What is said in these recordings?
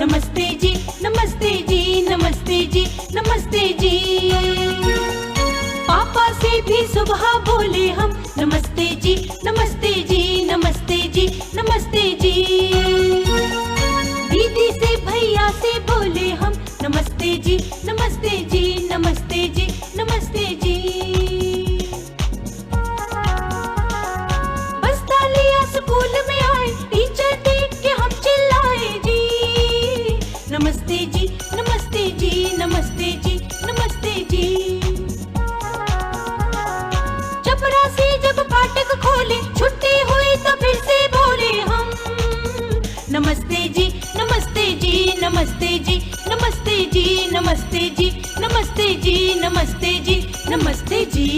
नमस्ते जी, नमस्ते जी, नमस्ते जी, नमस्ते जी। पापा से भी सुबह बोले हम नमस्ते जी, नमस्ते जी, नमस्ते जी, नमस्ते जी। दीदी से भैया से बोले हम नमस्ते जी, नमस्ते जी, नमस्ते जी, नमस्ते जी। बस्ता लिया स्कूल में आए, टीचर देख के हम चिल्लाए जी नमस्ते जी, नमस्ते जी, नमस्ते जी, नमस्ते जी। चपरासी जब फाटक खोले, छुट्टी हुई तो फिर से बोले हम नमस्ते जी, नमस्ते जी, नमस्ते जी, नमस्ते जी, नमस्ते जी, नमस्ते जी, नमस्ते जी, नमस्ते जी।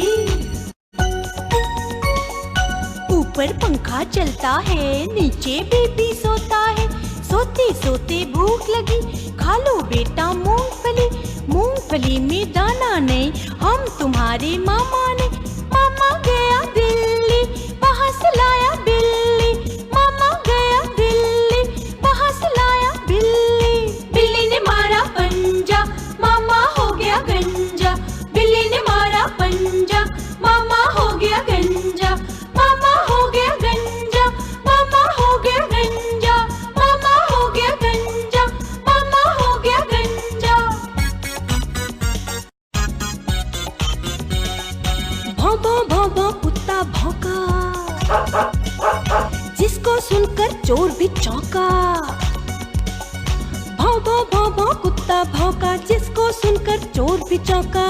ऊपर पंखा चलता है, नीचे बेबी सोता है। सोते सोते भूख लगी, खा लो बेटा मूंगफली। मूंगफली में दाना नहीं, हम तुम्हारे मामा ने। मामा गया दिल्ली, वहाँ से लाया बिल्ली। मामा गया दिल्ली, वहाँ से लाया बिल्ली। बिल्ली ने मारा पंजा, मामा हो गया गंजा। बिल्ली ने मारा पंजा, मामा हो गया गंजा। मामा हो गया गंजा, मामा हो गया गंजा। मामा हो गया गंजा, मामा हो गया गंजा। भौं भौं भौं कुत्ता भौंका, जिसको सुनकर चोर भी चौंका। भौं भौं भौं भौं कुत्ता भौंका, जिसको सुनकर चोर भी चौंका।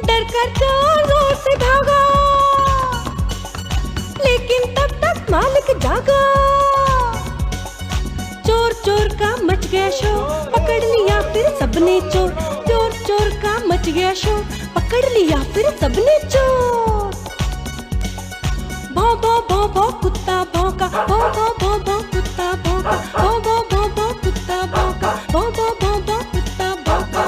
डर कर चोर जोर से भागा, लेकिन तब तक मालिक जागा। चोर चोर का मच गया शोर, पकड़ लिया फिर सबने चोर। चोर चोर का मच गया शोर, पकड़ लिया फिर सबने चोर। भौं भौं भौं भौं कुत्ता भौंका, भौं भौं भौं भौं कुत्ता भौंका। भौं भौं भौं भौं कुत्ता भौंका, भौं भौं भौं भौं कुत्ता भौंका।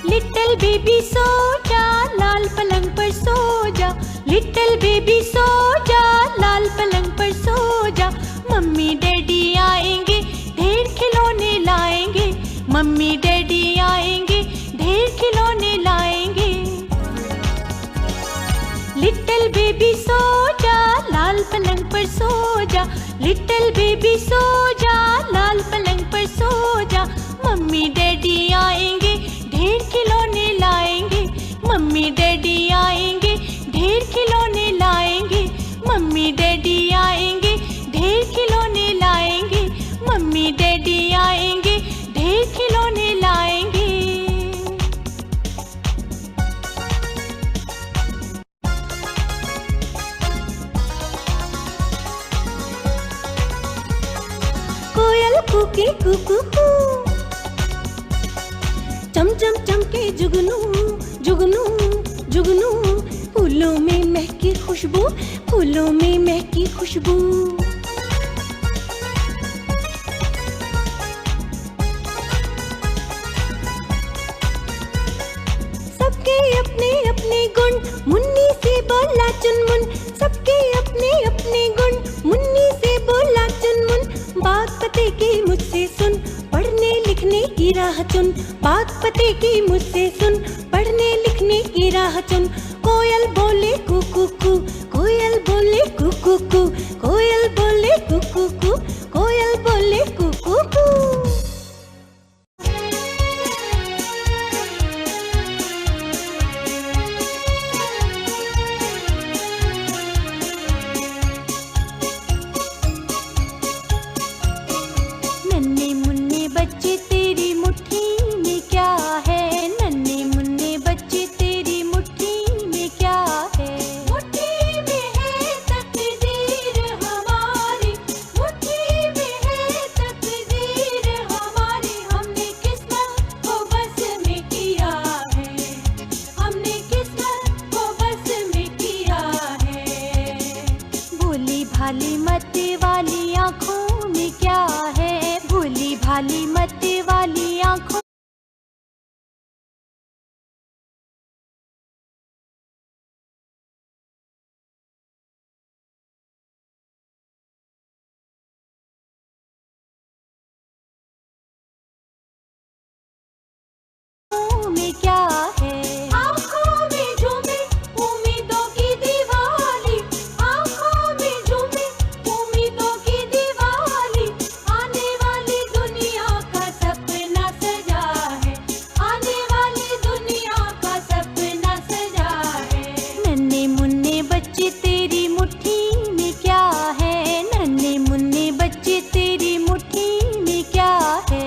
लिटिल बेबी सो जा, लाल पलंग पर सो जा। लिटिल बेबी सो जा, लाल पलंग पर सो जा। मम्मी डैडी आएंगे, ढेर खिलौने लाएंगे। मम्मी डैडी आएंगे, ढेर खिलौने लाएंगे। लिटिल बेबी सो जा, लाल पलंग पर सो जा। लिटिल बेबी सो जा, लाल पलंग पर सो जा। मम्मी डैडी आएंगे, ढेर खिलौने लाएंगे। मम्मी डैडी आएंगे, ढेर खिलौने लाएंगे। मम्मी डैडी आएंगे, ढेर खिलौने लाएंगे। मम्मी डैडी आएंगे, ढेर खिलौने लाएंगे। कोयल कूके कुकू कू, चम चम चमके जुगनू जुगनू जुगनू। फूलों में महकी खुशबू, फूलों में महकी खुशबू। सबके अपने अपने गुण, मुन्नी से बोला चुनमुन। सबके अपने अपने गुण, मुन्नी से बोला चुनमुन। बात पते की मुझसे सुन, पढ़ने लिखने की राह चुन। बात पते की मुझसे सुन, पढ़ने लिखने की राह चुन। कोयल बोले कुकू कू, कोयल बोले कुकू कू। कोयल बोले कुकू कू, कोयल बोले कुकू कू। नन्हे मुन्ने बच्चे तेरी मुट्ठी में क्या है? नन्हे मुन्ने बच्चे तेरी मुट्ठी में क्या है? मुट्ठी में है तकदीर हमारी, मुट्ठी में है तकदीर हमारी। हमने किस्मत को बस में किया है, हमने किस्मत को बस में किया है। भोली भाली मत वाली आँखों में क्या है? भोली भाली मत वाली आँखों में क्या है। आँखों में झूमे उम्मीदों की दिवाली, आँखों में झूमे उम्मीदों की दिवाली, आने वाली दुनिया का सपना सजा है, आने वाली दुनिया का सपना सजा है। नन्हे मुन्ने बच्चे तेरी मुट्ठी में क्या है, नन्हे मुन्ने बच्चे तेरी मुट्ठी में क्या है।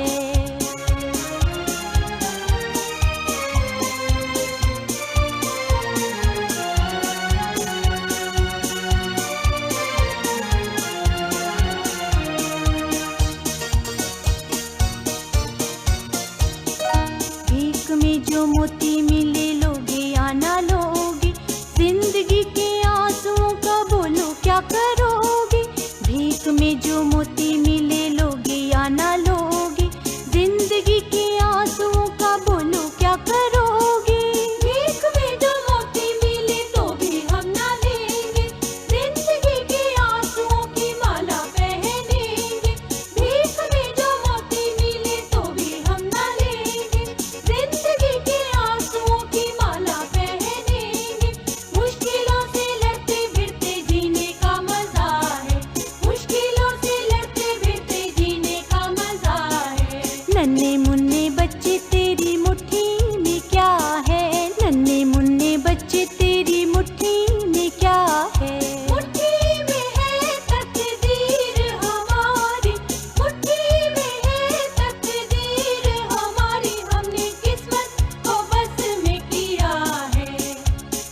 भीख में जो मोती मिले लोगे या ना लोगे, जिंदगी के आंसुओं का बोलो क्या करोगे। भीख में जो मोती मिले लोगे या ना लोगे, जिंदगी के आंसुओं का बोलो क्या करोगे। भीख में जो मोती मिले तो भी हम ना लेंगे, जिंदगी के आंसुओं की माला पहनेंगे। भीख में जो मोती मिले तो भी हम ना लेंगे, जिंदगी के आंसुओं की माला पहनेंगे। मुश्किलों से लड़ते भिड़ते जीने का मजा है, मुश्किलों से लड़ते भिड़ते जीने का मजा है। नन्हे मुन्ने बच्चे तेरी मुट्ठी में क्या है, नन्हे मुन्ने बच्चे तेरी मुट्ठी में क्या है। मुट्ठी में है तकदीर हमारी, मुट्ठी में है तकदीर हमारी, हमने किस्मत को बस में किया है,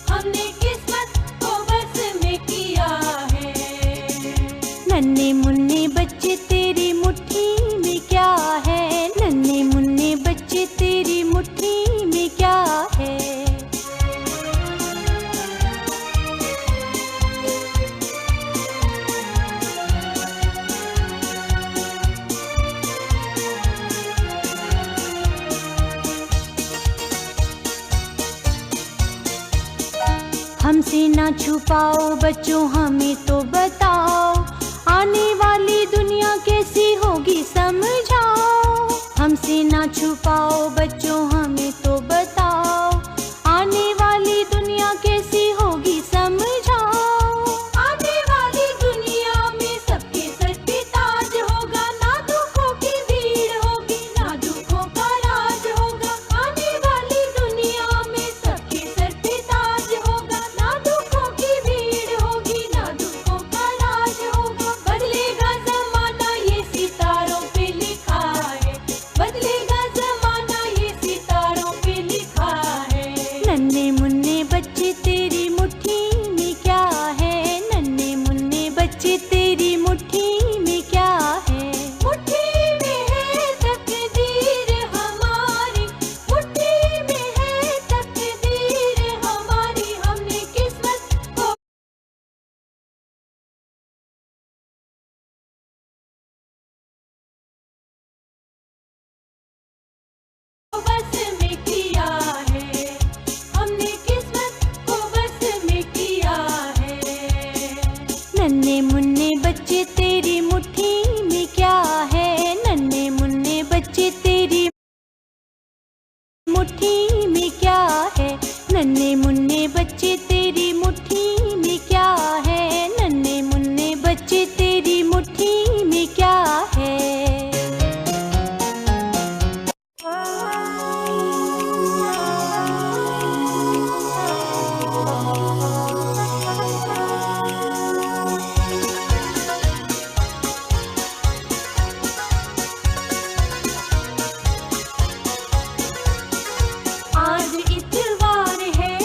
हमने किस्मत को बस में किया है। नन्हे मुन्ने बच्चे तेरी मुट्ठी में क्या है, नन्हे मुन्ने बच्चे तेरी मुट्ठी में क्या है। हमसे ना छुपाओ बच्चों हमें तो बताओ, आने वाली दुनिया कैसी होगी समझाओ। हमसे ना छुपाओ बच्चों हमें तो बताओ, आने वाली दुनिया कैसी होगी समझाओ। आने वाली दुनिया में सबके सर पे ताज होगा, ना दुखों की भीड़ होगी, ना दुखों का राज होगा। आने वाली दुनिया में सबके सर पे ताज होगा, ना दुखों की भीड़ होगी, ना दुखों का राज होगा। बदलेगा जमाना ये सितारों पे लिखा है, बदलेगा जमाना ये सितारों पे लिखा है। नन्हे मुन्ने बच्चे तेरी मुट्ठी में क्या है, नन्हे मुन्ने बच्चे तेरी मुट्ठी में क्या है। मुट्ठी में है तकदीर हमारी, मुट्ठी में है तकदीर हमारी, हमने किस्मत को बस में किया है, हमने किस्मत को बस में किया है। नन्हे मुन्ने बच्चे तेरी मुट्ठी में क्या है, नन्हे मुन्ने बच्चे तेरी मुट्ठी में क्या है। नन्हे मुन्ने बच्चे तेरी मुट्ठी में क्या है, नन्हे मुन्ने बच्चे तेरी मुट्ठी में क्या है। आज इतवार है,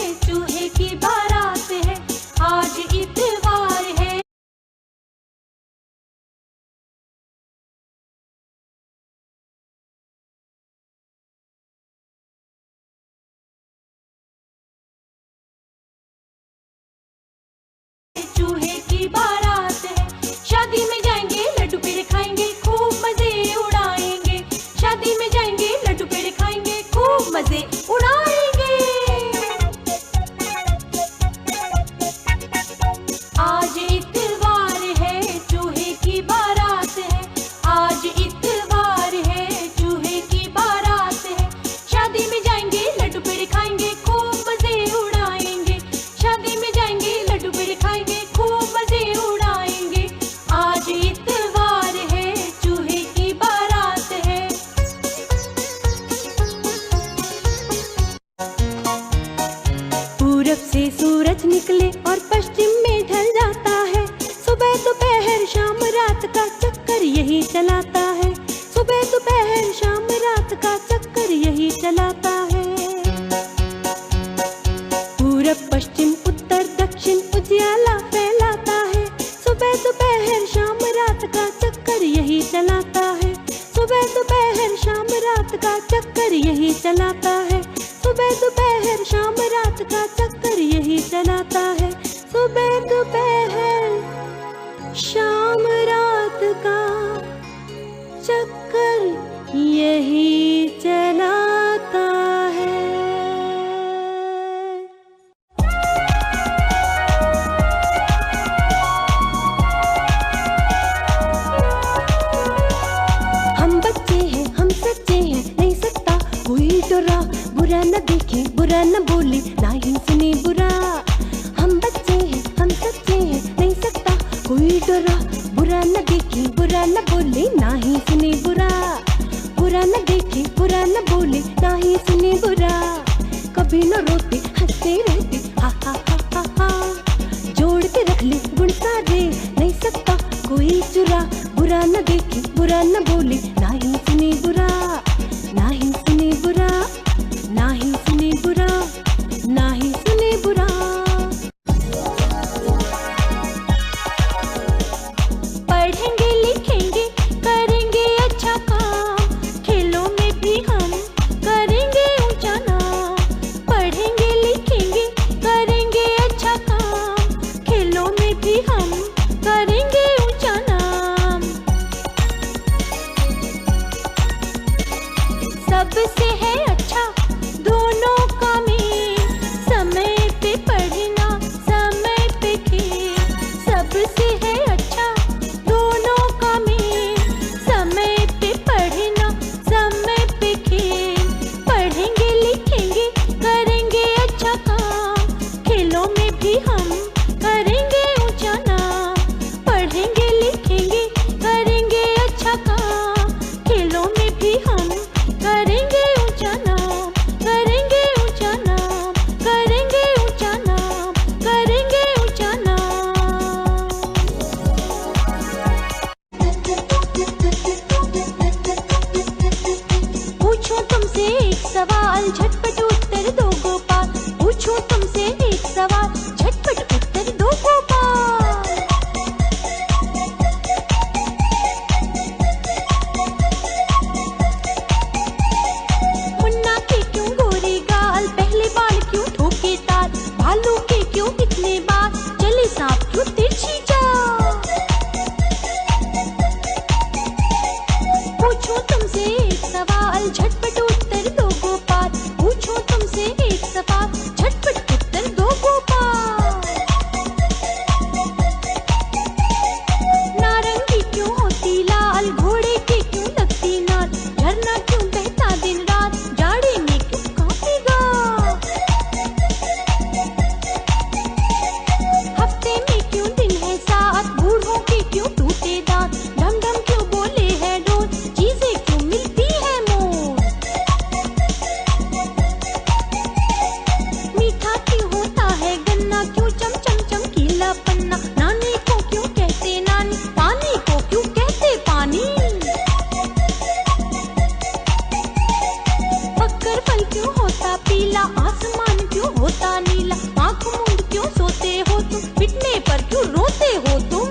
से सूरज निकले और पश्चिम में ढल जाता है। सुबह दोपहर शाम रात का चक्कर यही चलाता है। सुबह दोपहर शाम रात का चक्कर यही चलाता है। पूरब पश्चिम उत्तर दक्षिण उजियाला फैलाता है। सुबह दोपहर शाम रात का चक्कर यही चलाता है। सुबह दोपहर शाम रात का चक्कर यही चलाता है। सुबह दोपहर शाम रात का चक्कर यही चलाता है। सुबह दोपहर शाम रात का चक्कर यही चलाता है। हम बच्चे हैं, हम सच्चे हैं, नहीं सकता कोई डरा। बुरा न देखे, बुरा न बोले, ना ही सुने बुरा। हम बच्चे हैं, हम सच्चे हैं, नहीं सकता कोई डरा। बुरा न देखे, बुरा न बोले, ना ही सुने बुरा। बुरा न देखे, बुरा न बोले, ना ही सुने बुरा। कभी न रोते, हंसते रहते, हा हा हा हा हा। जोड़ के रख ले गुण सारे, नहीं सकता कोई चुरा। बुरा न देखे, बुरा न बोले, ना ही सुने बुरा। ना ही सुने बुरा, ना ही सुने बुरा, ना ही सुने बुरा। पढ़ेंगे लिखेंगे करेंगे अच्छा काम, खेलों में भी हम करेंगे ऊंचा नाम। पढ़ेंगे लिखेंगे करेंगे अच्छा काम, खेलों में भी हम करेंगे ऊंचा नाम। सबसे है अच्छा दोनों का मेल, समय पे पढ़ना समय पे खेल। सबसे है अच्छा दोनों का मेल, समय पे पढ़ना समय पे खेल। पढ़ेंगे लिखेंगे करेंगे अच्छा काम, खेलों में भी हम करेंगे ऊंचा नाम। पढ़ेंगे लिखेंगे करेंगे अच्छा काम, खेलों में भी हम करेंगे ऊंचा नाम। करेंगे ऊंचा नाम, करेंगे ऊंचा नाम, करेंगे ऊंचा नाम। पूछूं तुमसे एक सवाल, झटपट उत्तर दो गोपाल। पूछूं तुमसे एक सवाल, झटपट उत्तर दो गोपाल। मुन्ना के क्यों गोरे गाल, पहले बाल क्यों ठोके ताल। भालू के क्यों इतने बाल, चले सांप क्यों तिरछी चाल। पूछूं तुमसे एक सवाल, झटपट उत्तर दो गोपाल। पूछूं तुमसे एक सवाल, झटपट उत्तर दो गोपाल। नारंगी क्यों होती लाल, घोड़े के क्यों लगती नाल। झरना क्यों बहता दिन रात, जाड़े में क्यों कांपेगा। हफ्ते में क्यों दिन है सात, बूढ़ों के क्यों टूटे दांत। ढम ढम क्यों बोले है डोल, चीजें क्यों मिलती है मोल। मीठा क्यों होता है गन्ना, क्यों चम चम चमकीला पन्ना। नानी को क्यों कहते नानी, पानी को क्यों कहते पानी। पक्कर फल क्यों होता पीला, आसमान क्यों होता नीला। आंख मूंद क्यों सोते हो तुम, पिटने पर क्यों रोते हो तुम।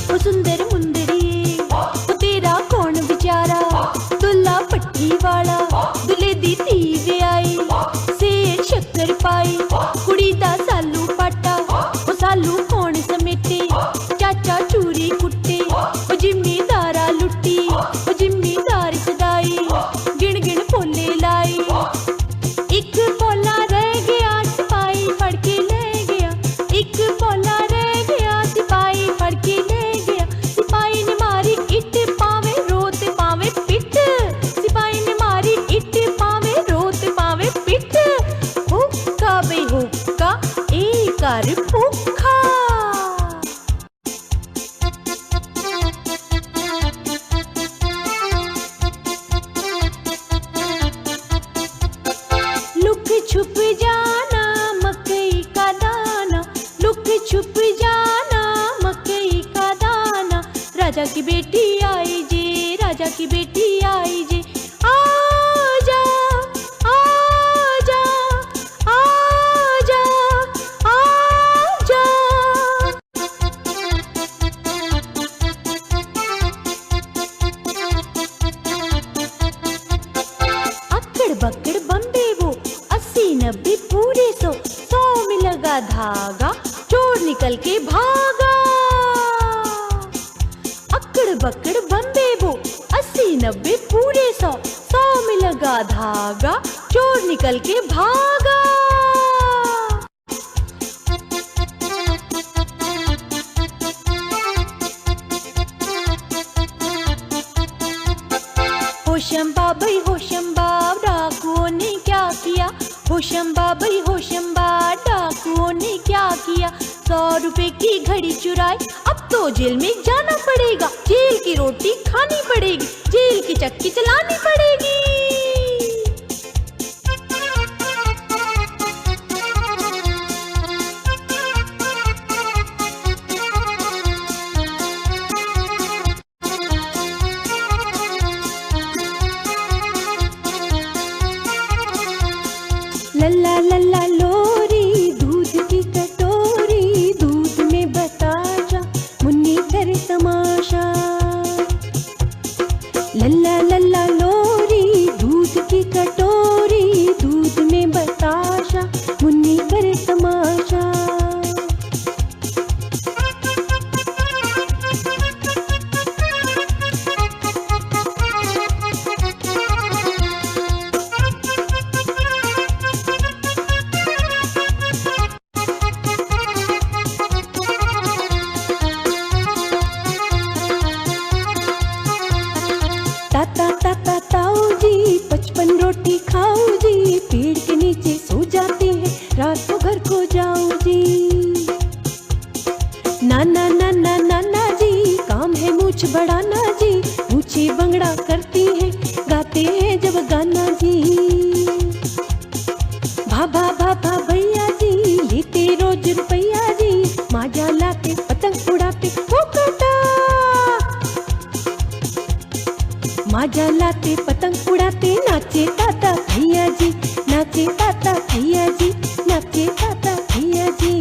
ओ सुंदर मुंदरिए, ओ तेरा कौन बेचारा। शिकार भूखा। लुक छुप जाना मकई का दाना, लुक छुप जाना मकई का दाना। राजा की बेटी आई जे, राजा की बेटी आई जे। आजा आजा आजा आजा। अक्कड़ बक्कड़ बम्बे वो 80-90 पूरे 100 में लगा धागा, चोर निकल के भागा। अक्कड़ बक्कड़ बम्बे वो 80-90 पूरे 100 में लगा धागा, चोर निकल के भागा। होशंबा भाई होशंबा डाकुओं ने क्या किया, होशंबा भाई होशंबा डाकुओं ने क्या किया। 100 रुपए की घड़ी चुराई, अब तो जेल में जाना पड़ेगा। जेल की रोटी खानी पड़ेगी, जेल की चक्की चलानी पड़ेगी। लल्ला लल्ला लोरी दूध की कटोरी, दूध में बताशा मुन्नी करे तमाशा। लल्ला लल्ला लोरी दूध की कटोरी, दूध में बताशा मुन्नी करे तमाशा। ताता ताता ताऊ जी 55 रोटी खाओ जी, पेड़ के नीचे सो जाते हैं, रात को घर को जाओ जी। नाना नाना नाना जी काम है मूछ बढ़ाना जी, मूछे बंगड़ा करती है गाते हैं जब गाना जी। भाभा भाभा भैया जी लेते रोज रुपया जी, माजा लाते पतंग उड़ाते फोकटा। माजा लाते पतंग उड़ाते, नाचे ताता भैया जी, नाचे ताता भैया जी, नाचे ताता भैया जी।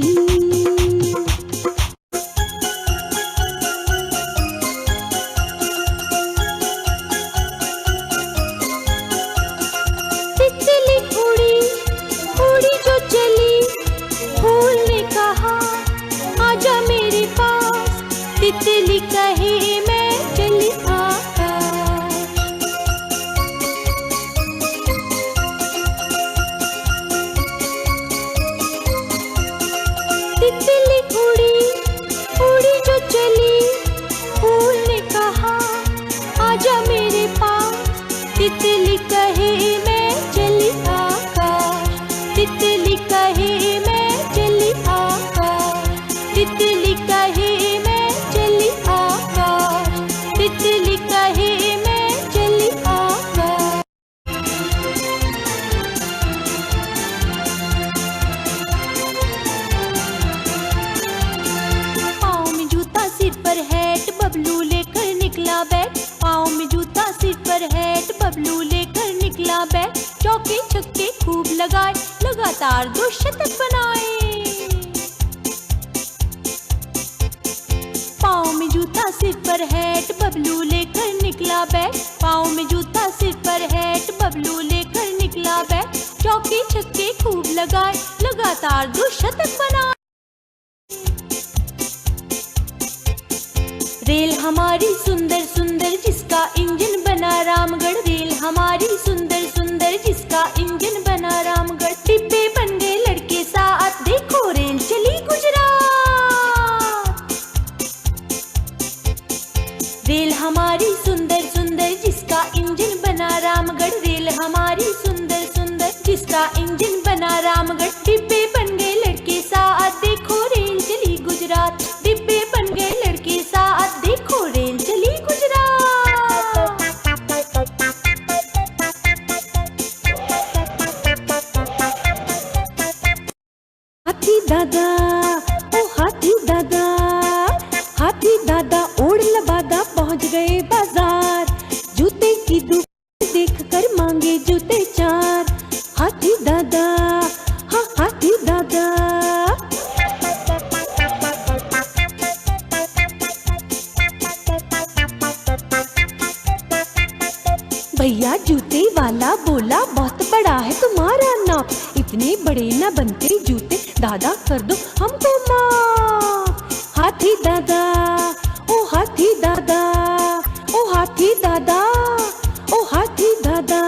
तितली उड़ी उड़ी जो चली, फूल ने कहा आजा मेरे पास, तितली कहे मैं चली आकाश। तितली उड़ी उड़ी जो चली, फूल ने कहा आजा मेरे पास, तितली कहे मैं चली आकाश। तितली कहे मैं चली आकाश, तितली कहे मैं चली आकाश, तितली कहे मैं चली आकाश। पाँव में जूता सिर पर हैट, बबलू लेकर निकला बैट। पाँव में जूता सिर पर हैट, बबलू लेकर निकला बैट। चौके छक्के खूब लगाए, लगातार 2 शतक बनाए। पाँव में जूता सिर पर हैट, बबलू लेकर निकला बैट। पाँव में जूता सिर पर हैट, बबलू लेकर निकला बैट। चौके छक्के खूब लगाए, लगातार 2 शतक बनाए। रेल हमारी सुंदर सुंदर जिसका इंजन बना रामगढ़, रेल हमारी सुंदर सुंदर जिसका इंजन बना रामगढ़। डिब्बे बन गए लड़के साथ, देखो रेल चली गुजरात। रेल हमारी सुंदर सुंदर जिसका इंजन बना रामगढ़, रेल हमारी सुंदर सुंदर जिसका इंजन बना रामगढ़। डिब्बे बन गए लड़के साथ, देखो दादा, ओ हाथी दादा। हाथी दादा ओढ़ लबादा पहुँच गए बाजार। जूते की दुकान देखकर मांगे जूते चार। हाथी दादा, हाँ हाथी दादा। भैया जूते वाला बोला, बहुत बड़ा है तुम्हारा नाप, इतने बड़े न बनते जूते, दादा कर दो हमको माफ। हाथी दादा, ओ हाथी दादा, ओ हाथी दादा, ओ हाथी दादा।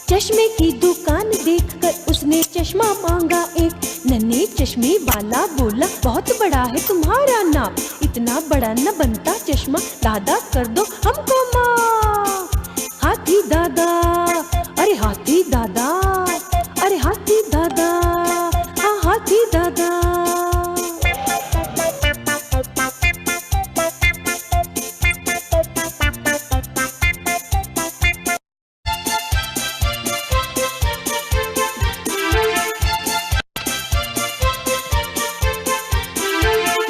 चश्मे की दुकान देखकर उसने चश्मा मांगा एक। नन्हे चश्मे वाला बोला, बहुत बड़ा है तुम्हारा नाप, इतना बड़ा न बनता चश्मा, दादा कर दो हमको माफ। हाथी दादा, अरे हाथी दादा, अरे हाथी दादा, हाँ हाथी दादा।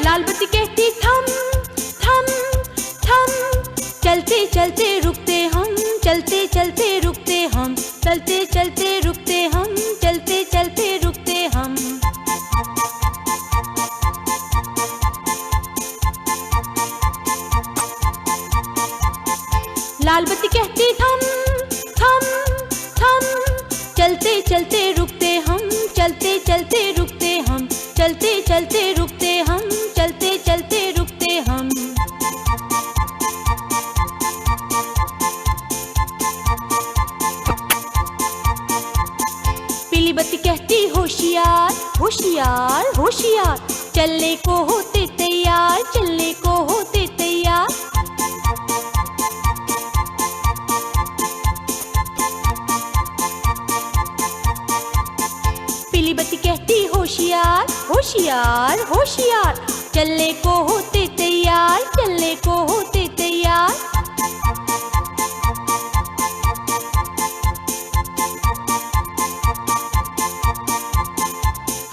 लाल बत्ती कहती थम थम थम, चलते चलते रुकते हम, चलते चलते रुकते हम, चलते चलते रुकते हम, चलते चलते रुकते हम। लाल बत्ती कहती थम थम थम, चलते चलते रुकते हम, चलते चलते रुकते हम, चलते चलते रुकते हम, चलते चलते रुकते हम। पीली बत्ती कहती होशियार होशियार होशियार, चलने को होते तैयार, चलने को होते तैयार। पीली बत्ती कहती होशियार होशियार होशियार, चलने को होते तैयार, चलने को होते तैयार।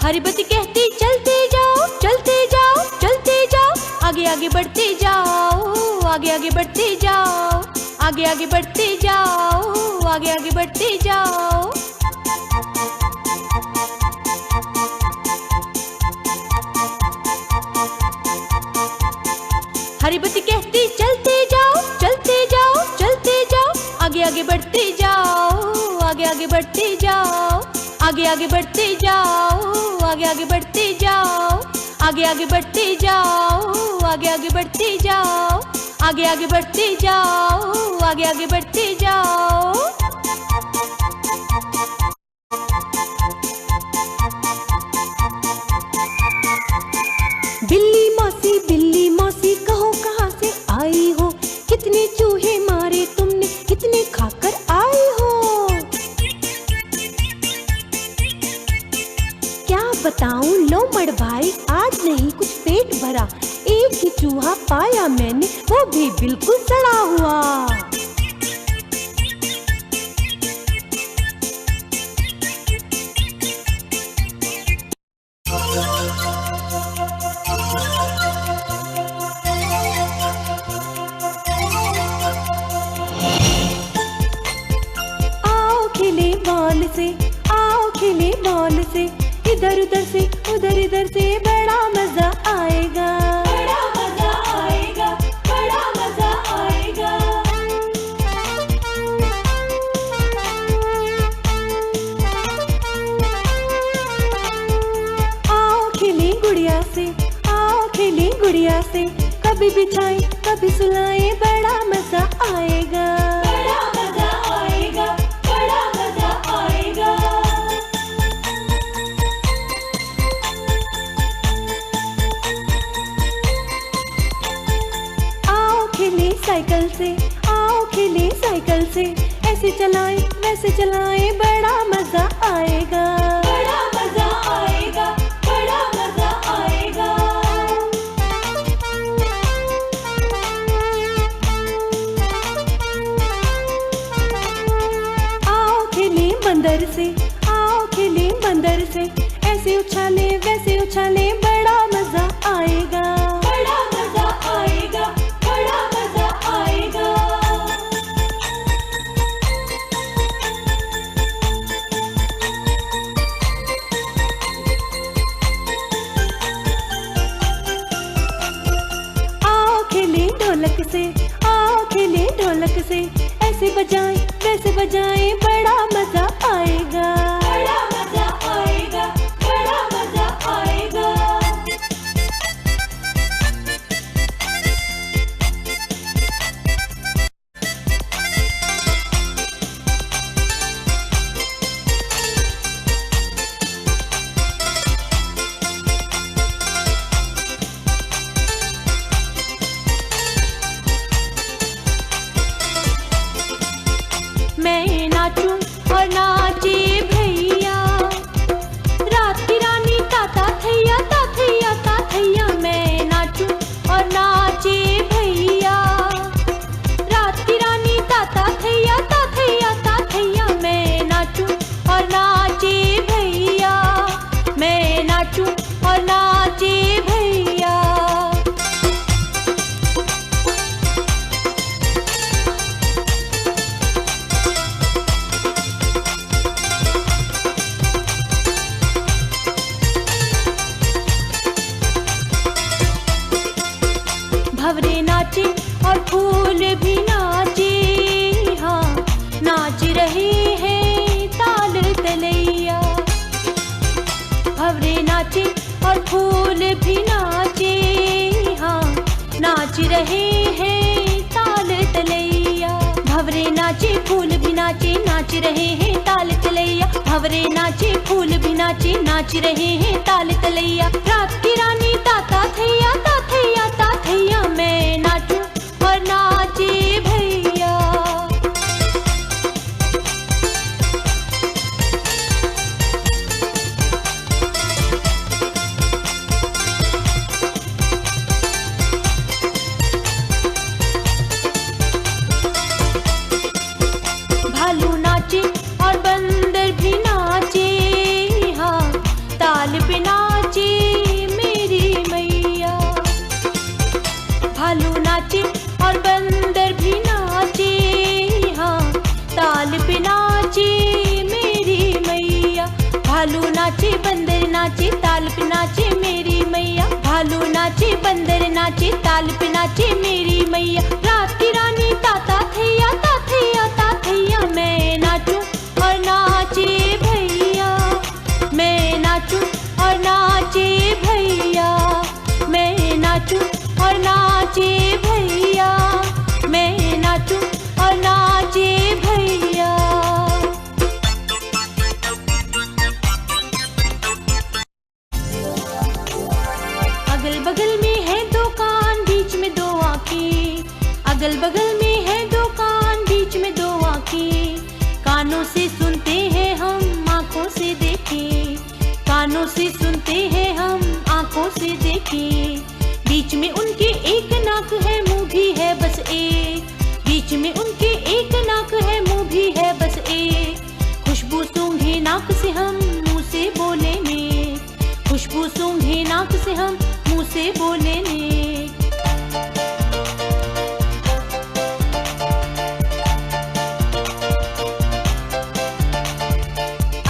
हरी बत्ती कहती चलते जाओ चलते जाओ चलते जाओ, आगे आगे बढ़ते जाओ, आगे आगे बढ़ते जाओ, आगे आगे बढ़ते जाओ, आगे आगे बढ़ते जाओ। हरी बत्ती कहती चलते जाओ चलते जाओ चलते जाओ, आगे आगे बढ़ते जाओ, आगे आगे बढ़ते जाओ, आगे आगे बढ़ते जाओ, आगे आगे बढ़ते जाओ, आगे आगे बढ़ते जाओ, आगे आगे बढ़ते जाओ, आगे आगे बढ़ते जाओ, आगे आगे बढ़ते जाओ। बिल्ली मौसी कहो कहाँ से आई हो, कितने चूहे मारे तुमने, कितने खाकर आई हो। क्या बताऊं लोमड़ भाई, आज नहीं कुछ पेट भरा, एक ही चूहा पाया मैंने, वो भी बिल्कुल सड़ा हुआ। आओ खेले बॉल से, इधर उधर से उधर से, बड़ा मजा आएगा, बड़ा मजा आएगा, बड़ा मजा आएगा। आओ खेले गुड़िया से, आओ खेले गुड़िया से, कभी बिछाएं कभी सुलाएं, बड़ा मजा आएगा, बड़ा मजा आएगा, बड़ा मजा आएगा। आओ खेले साइकिल से, आओ खेले साइकिल से, ऐसे चलाएं वैसे चलाएं, बड़ा मजा आएगा, बड़ा मजा आएगा, बड़ा मजा आएगा। बंदर से, आओ खेले बंदर से, ऐसे उछाले वैसे उछाले, बड़ा मजा आएगा, बड़ा मजा आएगा, बड़ा मजा आएगा। आओ खेले ढोलक से, आओ खेले ढोलक से, ऐसे बजाएं वैसे बजाएं, बड़ा मजा आएगा, बड़ा मजा आएगा, बड़ा मजा आएगा। मैं नाचूं और नाचे भैया, रात की रानी ताता थैया, ता थैया ता थैया। मैं नाचूं और नाचे भैया, रात की रानी ताता थैया, ता थैया ता थैया। मैं नाचूं और नाचे भैया, मैं नाचूं और नाचे भैया। भंवरे नाचे और फूल भी नाचे, हाँ नाच रहे हैं ताल तलैया। भंवरे नाचे और फूल भी नाचे, हाँ नाच रहे हैं ताल तलैया। भंवरे नाचे फूल भी नाचे, नाच रहे हैं ताल तलैया। भंवरे नाचे फूल भी नाचे, नाच रहे हैं ताल तलैया। रात की रानी ताता थैया, ता थैया ता थैया। मैं नाचूं और नाचे भैया। भालू नाचे और बंदर भी नाचे, हाँ ताल पे नाचे मेरी मैया। भालू नाचे और बंदर भी नाचे, हाँ ताल पे नाचे मेरी मैया। भालू नाचे बंदर नाचे, ताल पे नाचे मेरी मैया। भालू नाचे बंदर नाचे, ताल पे नाचे मेरी मैया। रात की रानी ताता थैया, ता थैया ता थैया। मैं नाचूं और नाचे भैया, मैं नाचूं और नाचे भैया। मैं नाचूं और नाचे भैया, मैं नाचूं और नाचे भैया। अगल बगल में है दो कान, बीच में दो आंखें। अगल बगल में है दो कान, बीच में दो आंखें। कानों से सुनते हैं हम, आंखों से देखें। कानों से सुनते हैं हम, आंखों से देखें। बीच में उनके एक नाक है, मुंह भी है बस एक। बीच में उनके एक नाक है, मुंह भी है बस एक। खुशबू सूंघे नाक से हम, मुंह से बोले ने। खुशबू सूंघे नाक से हम, मुंह से बोले ने।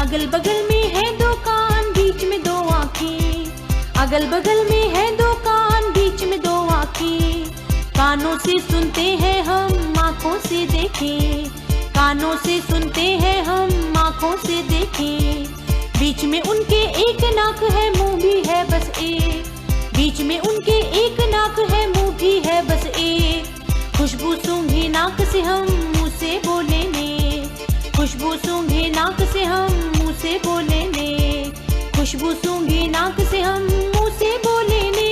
अगल बगल में है दो कान, बीच में दो आंखें। अगल बगल में है दो कान, बीच में दो आंखें। कानों से सुनते हैं हम, आंखों से देखें। कानों से सुनते हैं हम, आंखों से देखें। बीच में उनके एक नाक है, मुंह भी है बस एक। बीच में उनके एक नाक है, मुंह भी है बस एक। खुशबू सूंघे नाक से हम, मुंह से बोले ने। खुशबू सूंघे नाक से हम, मुंह से बोले ने। खुशबू सूंघे नाक से हम, मुंह से बोले ने।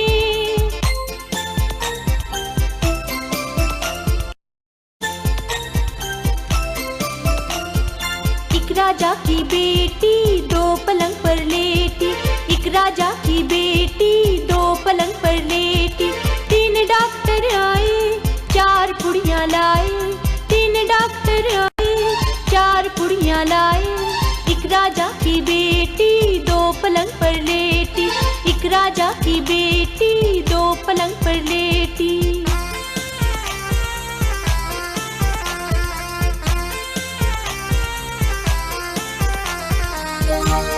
एक राजा की बेटी दो पलंग पर लेटी। एक राजा की बेटी दो पलंग पर लेटी। तीन डॉक्टर आए, चार पुड़ियाँ लाए। तीन डॉक्टर आए, चार पुड़ियाँ लाए। की बेटी दो पलंग पर लेटी, एक राजा की बेटी दो पलंग पर लेटी।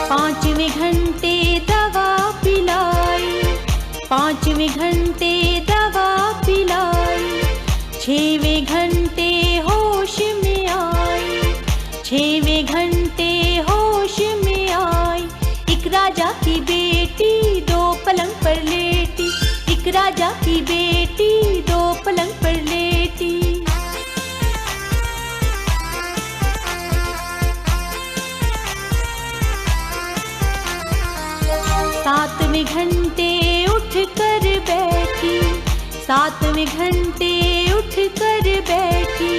पांचवें घंटे दवा पिलाई, पांचवें घंटे दवा पिलाई, छवें घंटे होश में आई, छवें घंटे होश में आई। एक राजा की बेटी दो पलंग पर लेटी, एक राजा की बेटी दो पलंग पर लेटी। सातवें घंटे उठ कर बैठी, सातवें घंटे उठ कर बैठी,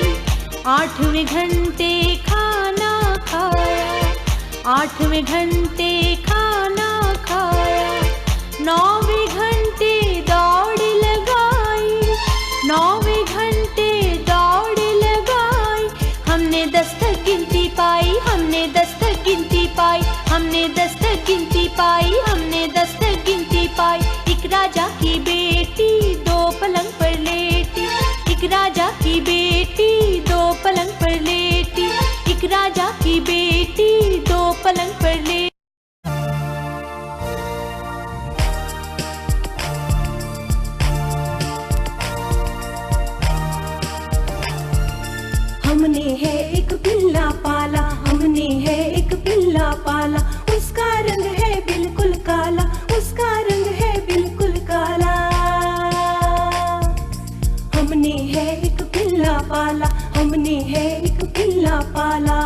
आठवें घंटे खाना खाया, आठवें घंटे खाना खाया। नौवें घंटे दौड़ लगाई, नौवें घंटे दौड़ लगाई। हमने 10 तक गिनती पाई, हमने 10 तक गिनती पाई, हमने 10 तक गिनती पाई, हमने 10 तक गिनती पाई। एक राजा की बेटी दो पलंग पर लेटी, एक राजा की बेटी दो पलंग पर लेटी, एक राजा की बेटी दो पलंग पर लेटी। हमने है एक पिल्ला पाला, हमने है एक पिल्ला पाला, उसका रंग है बिल्कुल काला, उसका रंग है बिल्कुल काला। हमने है एक पिल्ला पाला, हमने है एक पिल्ला पाला।